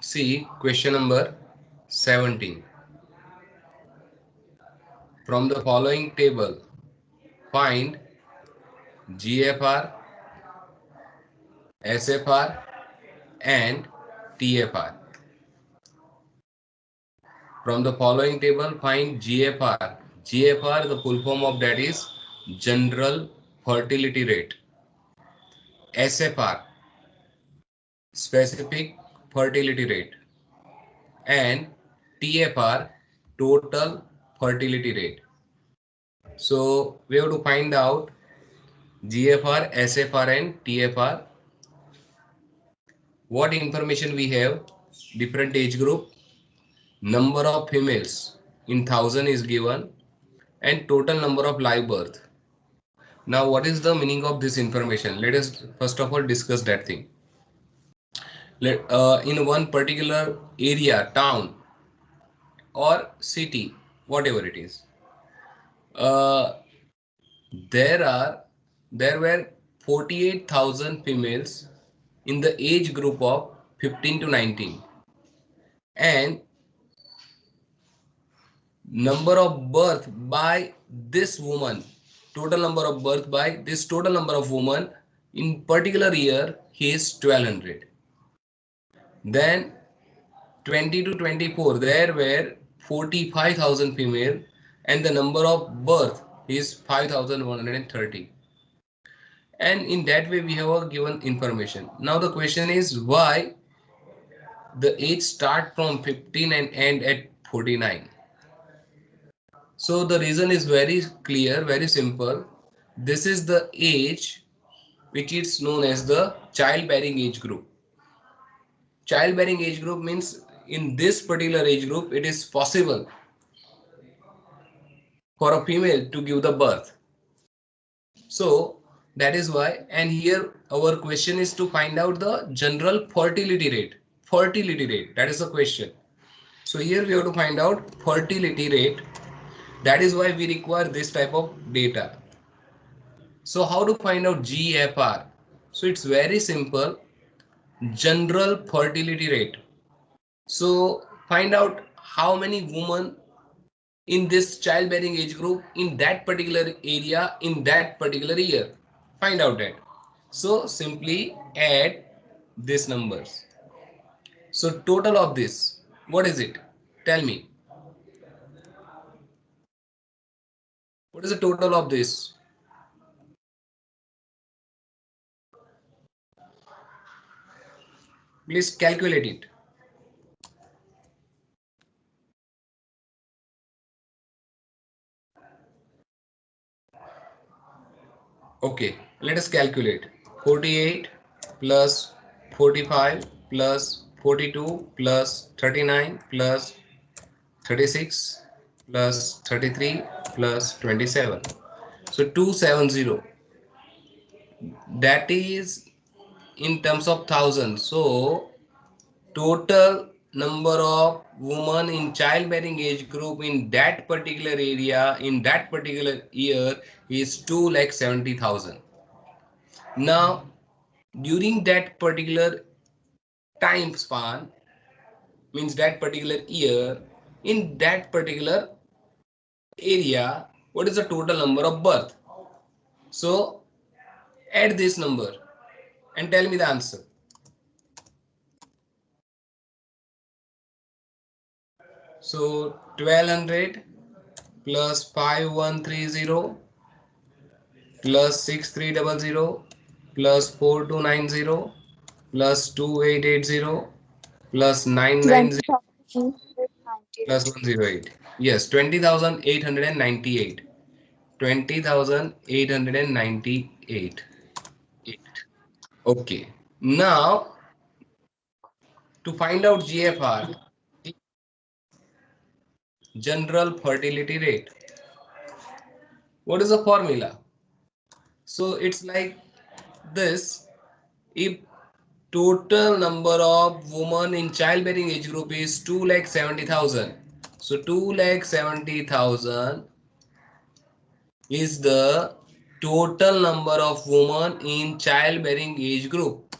See question number 17. From the following table, find GFR, SFR and TFR. From the following table, find GFR. GFR, the full form of that is general fertility rate. SFR, specific fertility rate. And TFR, total fertility rate. So we have to find out GFR, SFR and TFR. What information we have? Different age group, number of females in thousand is given, and total number of live birth. Now what is the meaning of this information? Let us first of all discuss that thing. In one particular area, town or city, whatever it is, uh, there are there were 48,000 females in the age group of 15 to 19, and number of birth by this woman, total number of birth by this total number of women in particular year is 1200. Then 20 to 24 there were 45,000 female and the number of birth is 5,130, and in that way we have a given information. Now the question is why the age start from 15 and end at 49. So the reason is very clear, very simple. This is the age which is known as the childbearing age group. Childbearing age group means in this particular age group it is possible for a female to give the birth. So that is why, and here our question is to find out the general fertility rate. Fertility rate, that is the question. So here we have to find out fertility rate. That is why we require this type of data. So how to find out GFR? So it's very simple. General fertility rate. So find out how many women in this childbearing age group in that particular area in that particular year. Find out that. So simply add these numbers. So total of this, what is it? Tell me. What is the total of this? Please calculate it. Okay, let us calculate. 48 plus 45 plus 42 plus 39 plus 36 plus 33 plus 27. So 270. That is in terms of thousands. So total number of women in childbearing age group in that particular area in that particular year is 2,70,000. Now during that particular time span, means that particular year in that particular area, what is the total number of birth? So add this number and tell me the answer. So 1200 plus 5130 plus 6300 plus 4290 plus 2880 plus 990 plus 108. Yes, 20,898. 20,898. Okay. Now to find out GFR, general fertility rate. What is the formula? So it's like this. If total number of women in childbearing age group is 2,70,000. So 2,70,000 is the total number of women in childbearing age group,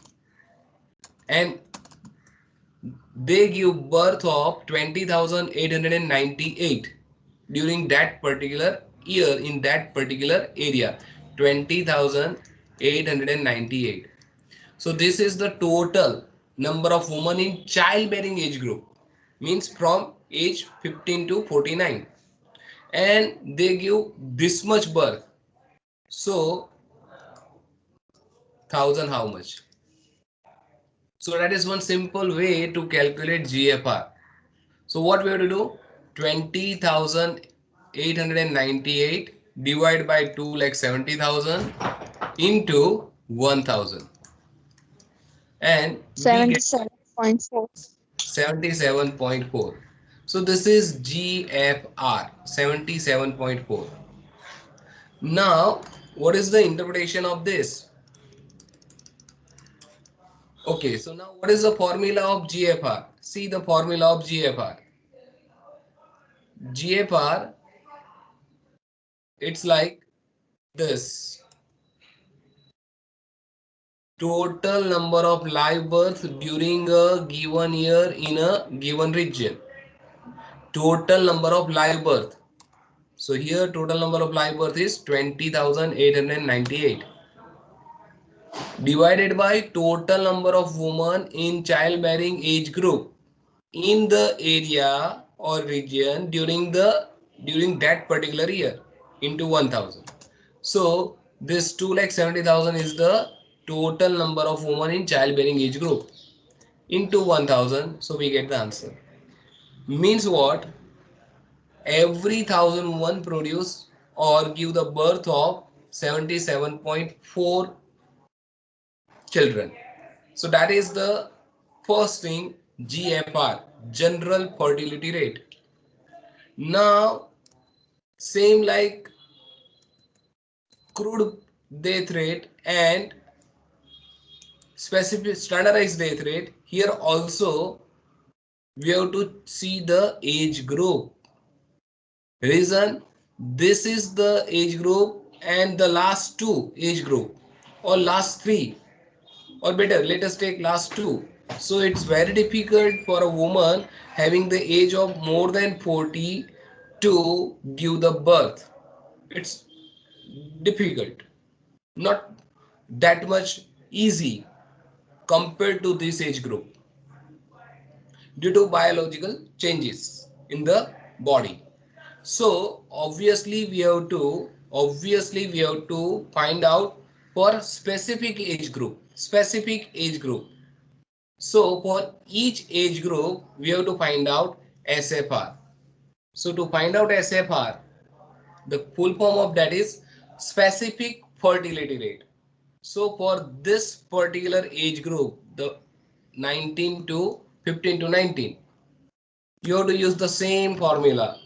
and they give birth of 20,898 during that particular year in that particular area. 20,898. So this is the total number of women in childbearing age group, means from age 15 to 49, and they give this much birth. So 1000 how much? So that is one simple way to calculate GFR. So what we have to do? 20,898 divided by 2,70,000 into 1000, and we get 77.4. 77.4. So this is GFR 77.4. Now what is the interpretation of this? Okay, so now what is the formula of GFR? See the formula of GFR. GFR, it's like this: total number of live births during a given year in a given region. Total number of live birth. So here total number of live birth is 20,898 divided by total number of women in childbearing age group in the area or region during that particular year into 1000. So this 2,70,000 is the total number of women in childbearing age group into 1000. So we get the answer. Means what? Every 1000 women produce or give the birth of 77.4 children. So that is the first thing, GFR, general fertility rate. Now same like crude death rate and specific standardized death rate, here also we have to see the age group. Reason, this is the age group and the last two age group, or last three, or better let us take last two. So it's very difficult for a woman having the age of more than 40 to give the birth. It's difficult, not that much easy compared to this age group due to biological changes in the body. So obviously we have to find out for specific age group. So for each age group we have to find out SFR. So to find out SFR, the full form of that is specific fertility rate. So for this particular age group, the 19 to 15 to 19, you have to use the same formula,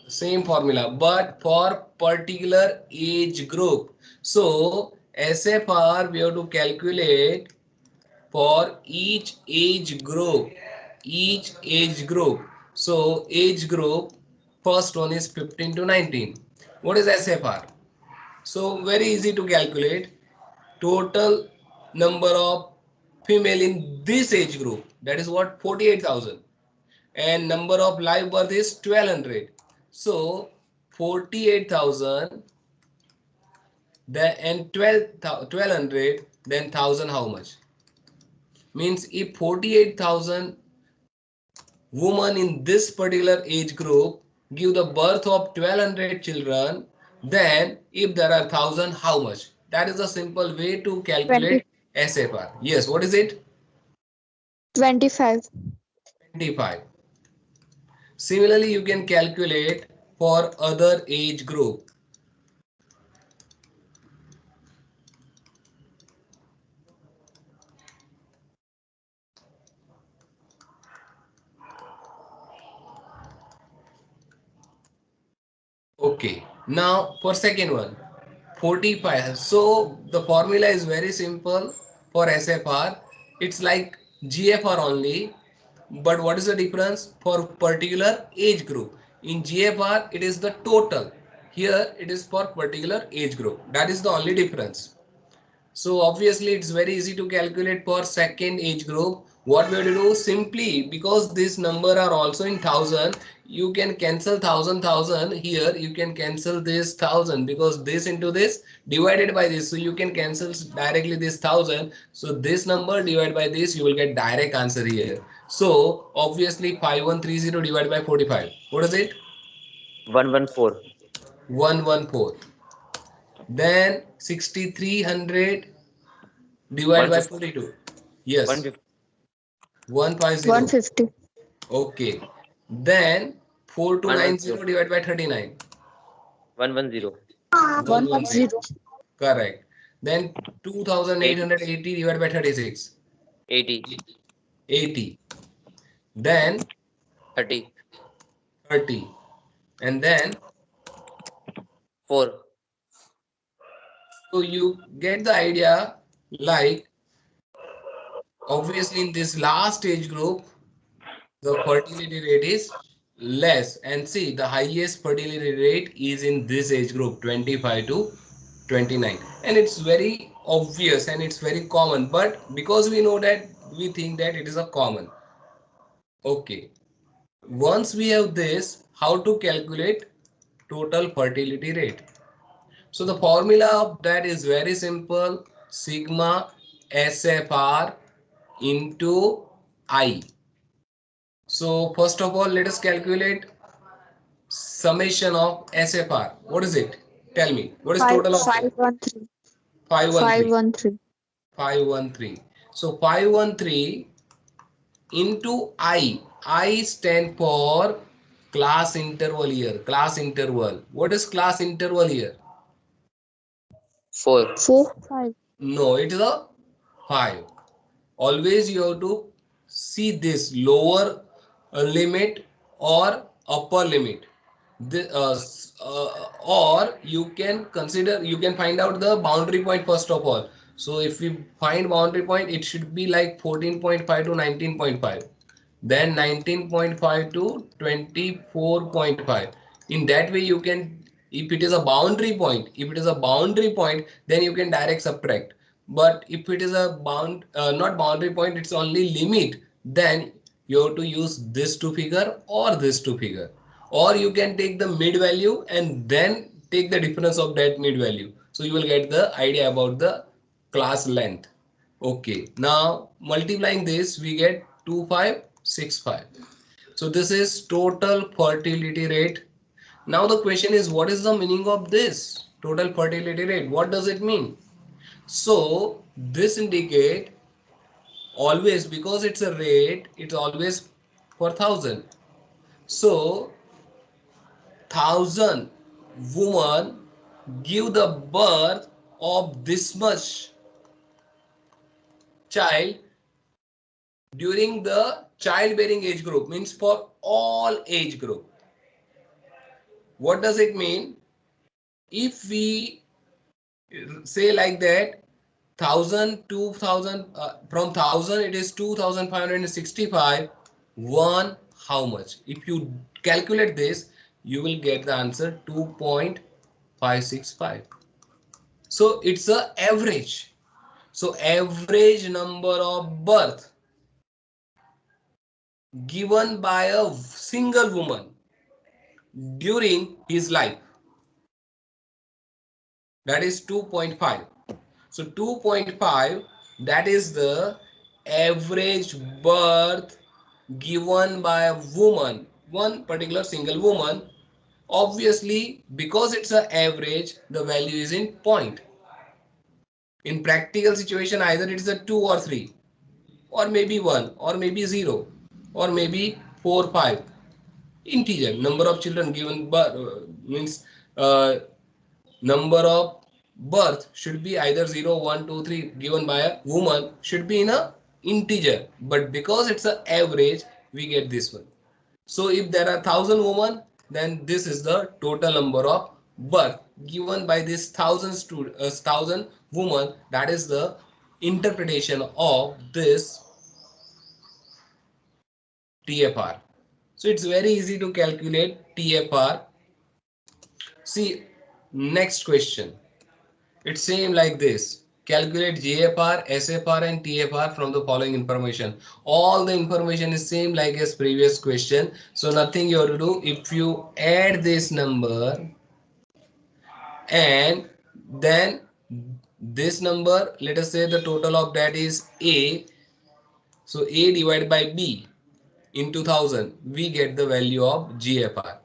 but for particular age group. So SFR we have to calculate for each age group. So age group, first one is 15 to 19. What is SFR? So very easy to calculate. Total number of female in this age group, that is what, 48,000, and number of live birth is 1200. So 48,000 then and 1200, then 1000 how much? Means if 48,000 women in this particular age group give the birth of 1200 children, then if there are 1000 how much? That is a simple way to 20, calculate SFR. Yes, what is it? 25. 25. Similarly, you can calculate for other age group. Okay, now for second one, 45. So the formula is very simple for SFR. It's like GFR only, but what is the difference for particular age group? In GFR, it is the total. Here, it is for particular age group. That is the only difference. So obviously, it's very easy to calculate for second age group. What we have to do, simply because this number are also in thousand, you can cancel thousand here, you can cancel this thousand because this into this divided by this, so you can cancel directly this thousand. So this number divided by this, you will get direct answer here. So obviously 5130 divided by 45, what is it? 114. 114. Then 6300 divided by 150. 42, yes, 150. 150. 150. Okay. Then 110. 4290 divided by 39. 110. 110. 110. Correct. Then 80. 2880 divided by 36. 80. 80. Then 30. 30. And then, 4. so you get the idea, like obviously in this last age group, the fertility rate is less. And see, the highest fertility rate is in this age group, 25 to 29. And it's very obvious and it's very common. But because we know that, we think that it is a common. Okay. Once we have this, how to calculate total fertility rate? So the formula of that is very simple. Sigma SFR into I. So first of all, let us calculate summation of SFR. What is it? Tell me. What is total of it? 513. 513. 513. 513. So 513 into I. I stand for class interval here. Class interval. What is class interval here? 4. 4, 5. No, it is a 5. Always you have to see this lower limit or upper limit. Or you can consider, you can find out the boundary point first of all. So if we find boundary point, it should be like 14.5 to 19.5, then 19.5 to 24.5. In that way you can, if it is a boundary point, if it is a boundary point, then you can direct subtract. But if it is a not boundary point, it's only limit, then you have to use this to figure or this to figure, or you can take the mid value and then take the difference of that mid value, so you will get the idea about the class length. Okay, now multiplying this, we get 2565. So this is total fertility rate. Now the question is, what is the meaning of this total fertility rate? What does it mean? So this indicate, always, because it's a rate, it's always for 1000. So 1000 woman give the birth of this much child during the childbearing age group, means for all age group. What does it mean? If we say like that, 1000 2000, from 1000 it is 2565, one how much? If you calculate this, you will get the answer 2.565. So it's a average. So average number of birth given by a single woman during his life, that is 2.5. So 2.5, that is the average birth given by a woman, one particular single woman. Obviously, because it's an average, the value is in point. In practical situation, either it's a 2 or 3, or maybe 1, or maybe 0, or maybe 4 5. Integer number of children given birth, means number of birth should be either 0 1 2 3 given by a woman, should be in a integer, but because it's an average, we get this one. So if there are 1000 women, then this is the total number of birth given by this 1000 women. That is the interpretation of this TFR. So it's very easy to calculate TFR. See, next question. It's same like this. calculate GFR, SFR and TFR from the following information. All the information is same like as previous question. So nothing you have to do. If you add this number and then this number, let us say the total of that is A. So A divided by B into 1000, we get the value of GFR.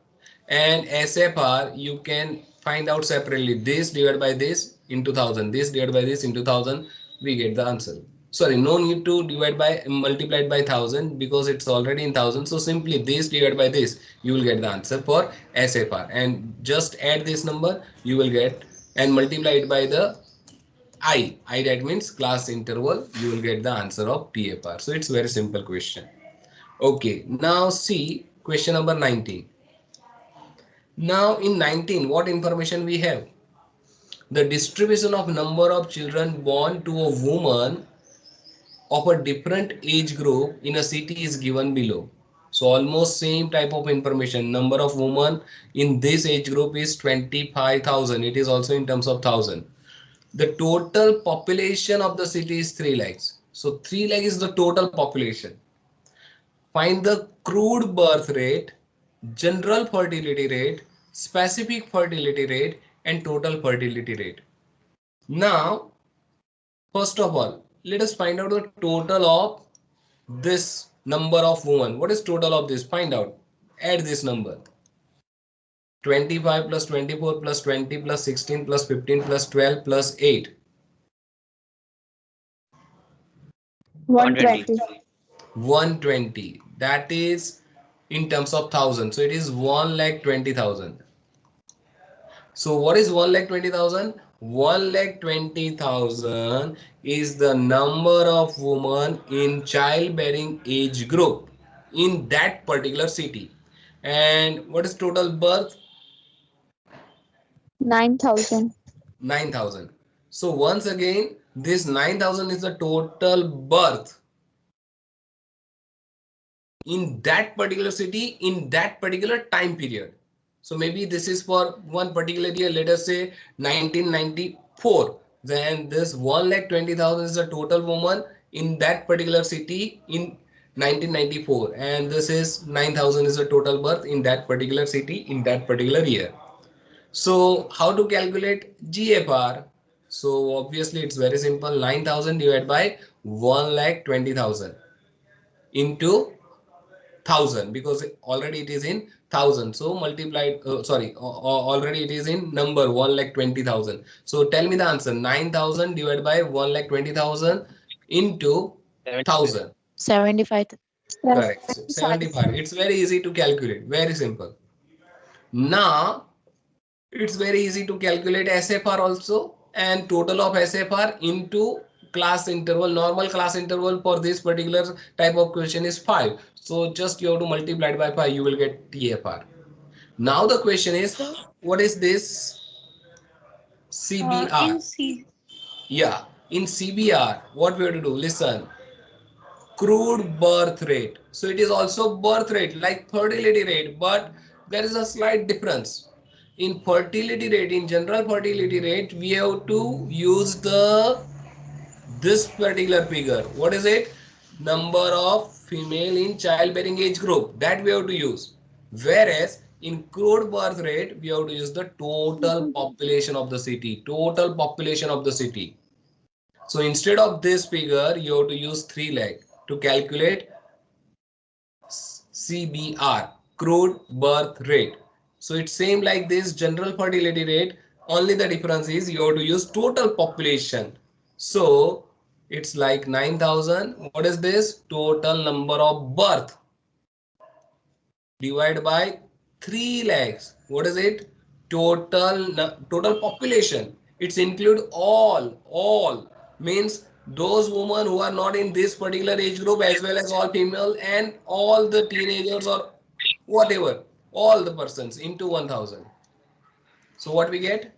And SFR, you can find out separately. This divided by this into 1000, this divided by this into 1000, we get the answer. Sorry, no need to divide by multiplied by 1000 because it's already in 1000. So simply this divided by this, you will get the answer for SFR. And just add this number, you will get, and multiply it by the I that means class interval, you will get the answer of TFR. So it's very simple question. Okay, now see question number 19. Now in 19, what information we have? The distribution of number of children born to a woman of a different age group in a city is given below. So almost same type of information. Number of women in this age group is 25,000. It is also in terms of thousand. The total population of the city is 3 lakhs. So 3 lakh is the total population. Find the crude birth rate, general fertility rate, specific fertility rate, and total fertility rate. Now, first of all, let us find out the total of this number of women. What is total of this? Find out. Add this number. 25 plus 24 plus 20 plus 16 plus 15 plus 12 plus 8. 120. 120. That is in terms of thousand. So it is 1,20,000. So what is 1,20,000? 1,20,000 is the number of women in childbearing age group in that particular city. And what is total birth? 9,000. 9,000. So once again, this 9,000 is the total birth in that particular city in that particular time period. So maybe this is for one particular year, let us say 1994. Then this 1,20,000 is the total woman in that particular city in 1994, and this is 9,000 is the total birth in that particular city in that particular year. So how to calculate GFR? So obviously it's very simple. 9,000 divided by 1,20,000 into 1000, because already it is in thousand. So multiplied, already it is in number 1,20,000. So tell me the answer. 9,000 divided by 1,20,000 into 1000. 75. Correct. So 75. It's very easy to calculate. Very simple. Now it's very easy to calculate SFR also, and total of SFR into class interval. Normal class interval for this particular type of question is 5. So just you have to multiply it by 5, you will get TFR. Now the question is, what is this CBR? Yeah, in CBR, what we have to do? Listen, crude birth rate. So it is also birth rate like fertility rate, but there is a slight difference. In fertility rate, in general fertility rate, we have to use this particular figure. What is it? Number of female in childbearing age group, that we have to use. Whereas in crude birth rate, we have to use the total population of the city. Total population of the city. So instead of this figure, you have to use 3 lakh to calculate CBR, crude birth rate. So it's same like this general fertility rate, only the difference is you have to use total population. So it's like 9,000. What is this? Total number of birth divided by 3 lakhs. What is it? Total population. It's include all means those women who are not in this particular age group, as well as all female and all the teenagers or whatever, all the persons into 1,000. So what we get?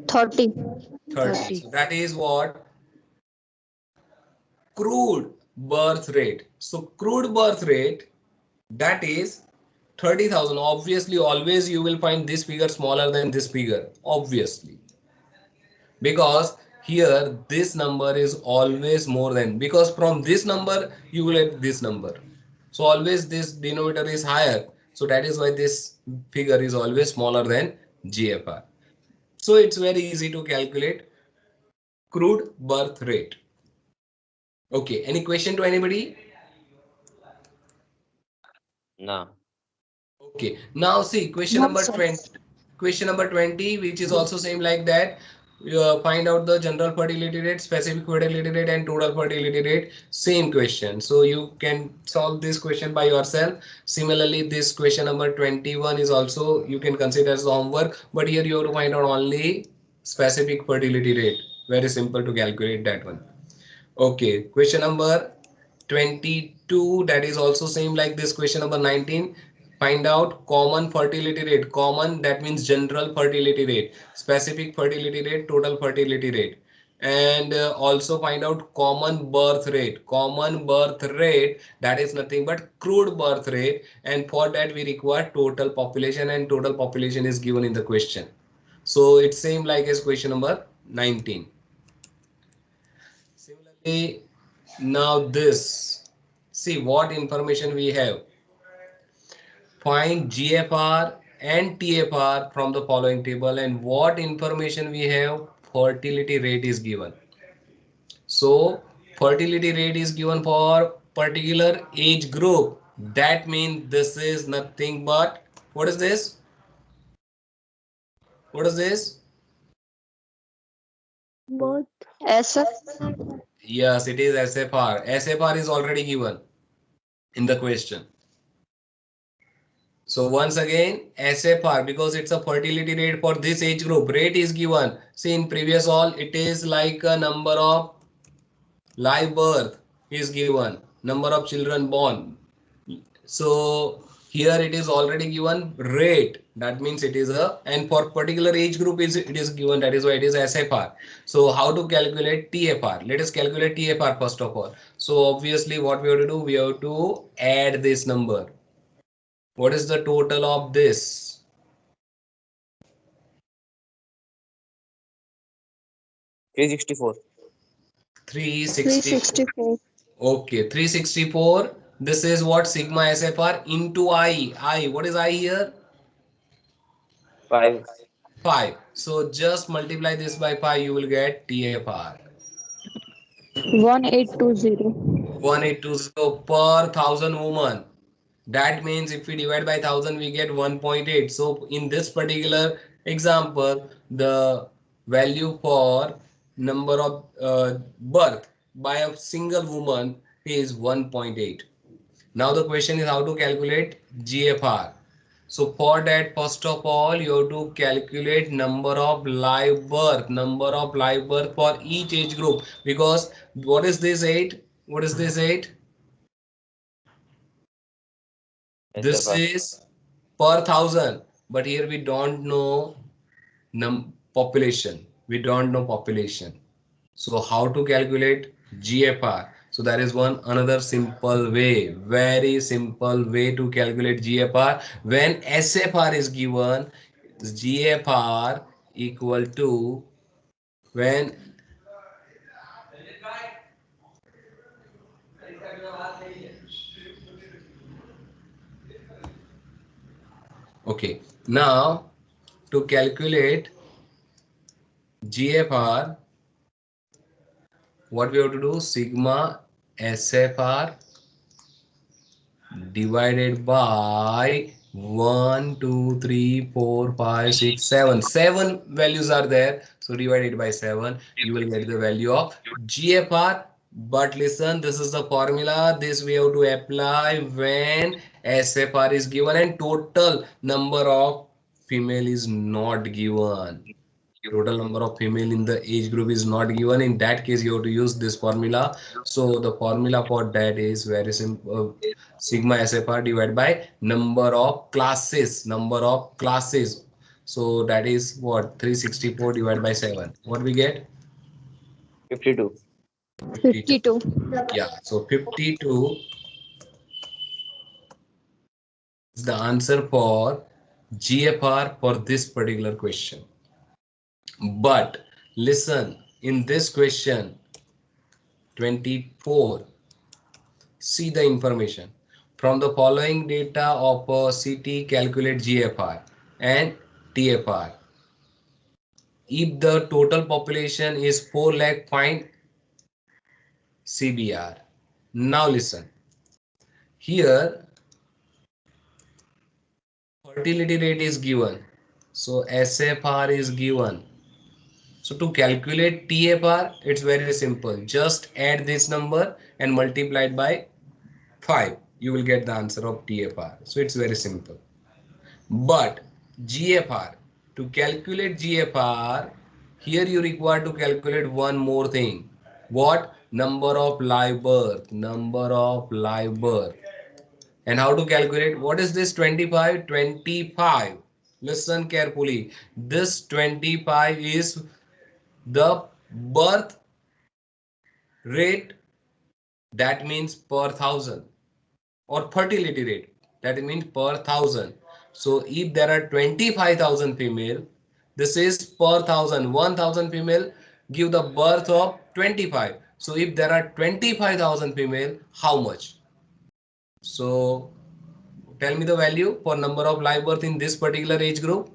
30. 30. So that is what crude birth rate. So crude birth rate, that is 30,000. Obviously, always you will find this figure smaller than this figure, obviously, because here this number is always more than, because from this number you will get this number. So always this denominator is higher. So that is why this figure is always smaller than GFR. So it's very easy to calculate crude birth rate. Okay, any question to anybody? No. Okay, now see question No, number sir. 20. Question number 20, which is also same like that. Find out the general fertility rate, specific fertility rate, and total fertility rate. Same question. So you can solve this question by yourself. Similarly, this question number 21 is also you can consider as homework, but here you have to find out only specific fertility rate. Very simple to calculate that one. Okay, question number 22, that is also same like this question number 19. Find out common fertility rate. Common, that means general fertility rate, specific fertility rate, total fertility rate. And also find out common birth rate. Common birth rate, that is nothing but crude birth rate, and for that we require total population, and total population is given in the question. So it's same like as question number 19. Similarly, now this, see what information we have. Find GFR and TFR from the following table, and what information we have, fertility rate is given. So fertility rate is given for particular age group. That means this is nothing but, what is this? What is this? Both. SF. Yes, it is SFR. SFR is already given in the question. So once again, SFR, because it's a fertility rate for this age group, rate is given. See in previous all, it is like a number of live birth is given, number of children born. So here it is already given rate. That means it is a, and for particular age group is it is given. That is why it is SFR. So how to calculate TFR? Let us calculate TFR first of all. So obviously what we have to do, we have to add this number. What is the total of this? 364. 360. 364. Okay, 364. This is what sigma SFR into I. I. What is I here? 5. 5. So just multiply this by 5. You will get TFR. 1820. 1820 per thousand woman. That means if we divide by 1000, we get 1.8. So in this particular example, the value for number of birth by a single woman is 1.8. Now the question is how to calculate GFR. So for that, first of all, you have to calculate number of live birth for each age group. Because what is this 8? What is this 8? This SFR. is per thousand, but here we don't know population. We don't know population. So how to calculate GFR? So that is one another simple way, very simple way to calculate GFR. When SFR is given, GFR equal to, when okay, now to calculate GFR, what we have to do, sigma SFR divided by 1, 2, 3, 4, 5, 6, 7. 7 values are there. So divided by 7, you will get the value of GFR. But listen, this is the formula. This we have to apply when SFR is given and total number of female is not given. Total number of female in the age group is not given. In that case, you have to use this formula. So the formula for that is very simple. Sigma SFR divided by number of classes. Number of classes. So that is what, 364 divided by 7. What we get? 52. 52. 52. Yeah. So 52 is the answer for GFR for this particular question. But listen, in this question 24, see the information. From the following data of a city, calculate GFR and TFR. If the total population is 4 lakh, find CBR. Now listen. Here fertility rate is given. So SFR is given. So to calculate TFR, it's very simple. Just add this number and multiply it by 5. You will get the answer of TFR. So it's very simple. But GFR, to calculate GFR, here you require to calculate one more thing. What? Number of live birth. Number of live birth. And how to calculate? What is this 25? 25. Listen carefully. This 25 is the birth rate, that means per thousand, or fertility rate, that means per thousand. So if there are 25,000 female, this is per thousand. 1,000 female give the birth of 25. So if there are 25,000 female, how much? So tell me the value for number of live birth in this particular age group.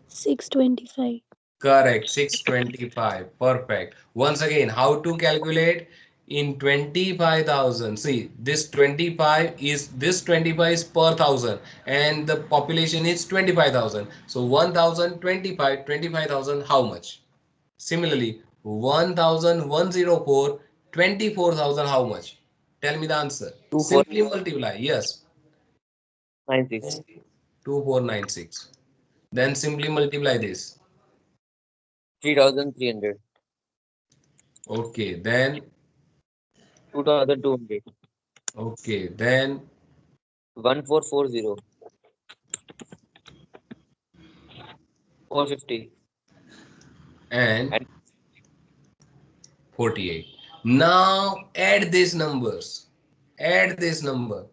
625. Correct, 625. Perfect. Once again, how to calculate? In 25,000. See, this 25 is per thousand, and the population is 25,000. So 1,000, 25,000, how much? Similarly, 1,000, 104, 24,000, how much? Tell me the answer. Simply multiply. Yes, 2496. 2496. Then simply multiply this. 3300. Okay, then 2200. okay, then 1440. 450. and And 48. Now add these numbers. Add this number.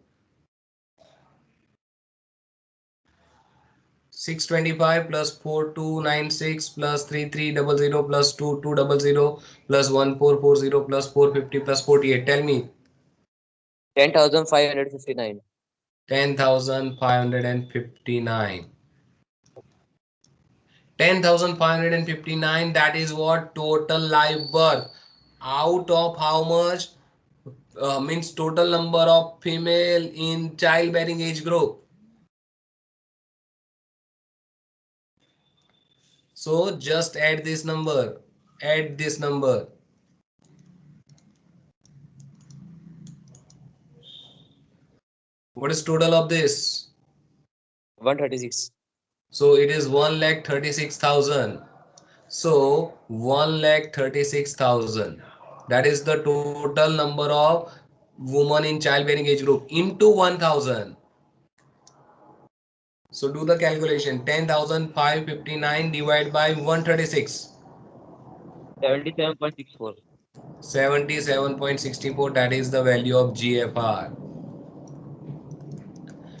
625 plus 4296 plus 3300 plus 2200 plus 1440 plus 450 plus 48. Tell me. 10,559. 10,559. 10,559, that is what? Total live birth. Out of how much? Means total number of female in childbearing age group. So just add this number. Add this number. What is total of this? 136. So it is 1,36,000. So 1,36,000. That is the total number of women in childbearing age group into 1,000. So do the calculation. 10,559 divided by 136. 77.64. 77.64. That is the value of GFR.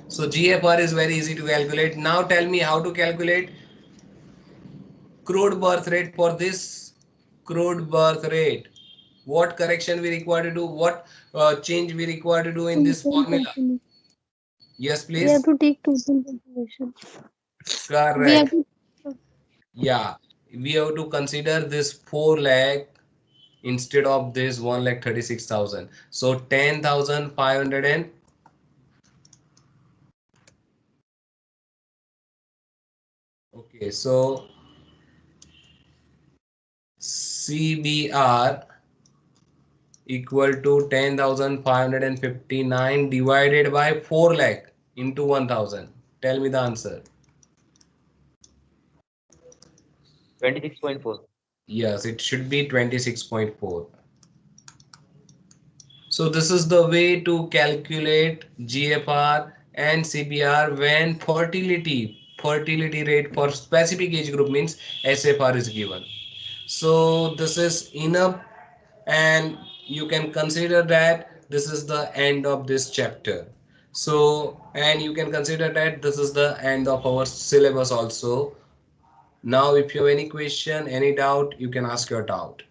So GFR is very easy to calculate. Now tell me how to calculate crude birth rate for this crude birth rate. What correction we require to do? What change we require to do in this formula? Yes, We have please. to take total population. We have Correct. to Yeah, we have to consider this 4 lakh instead of this 1,36,000. So 10,500 and okay. So CBR equal to 10,559 divided by 4 lakh into 1,000. Tell me the answer. 26.4. Yes, it should be 26.4. So this is the way to calculate GFR and CBR when fertility rate for specific age group means SFR is given. So this is enough, and you can consider that this is the end of this chapter. So, and you can consider that this is the end of our syllabus also. Now, if you have any question, any doubt, you can ask your doubt.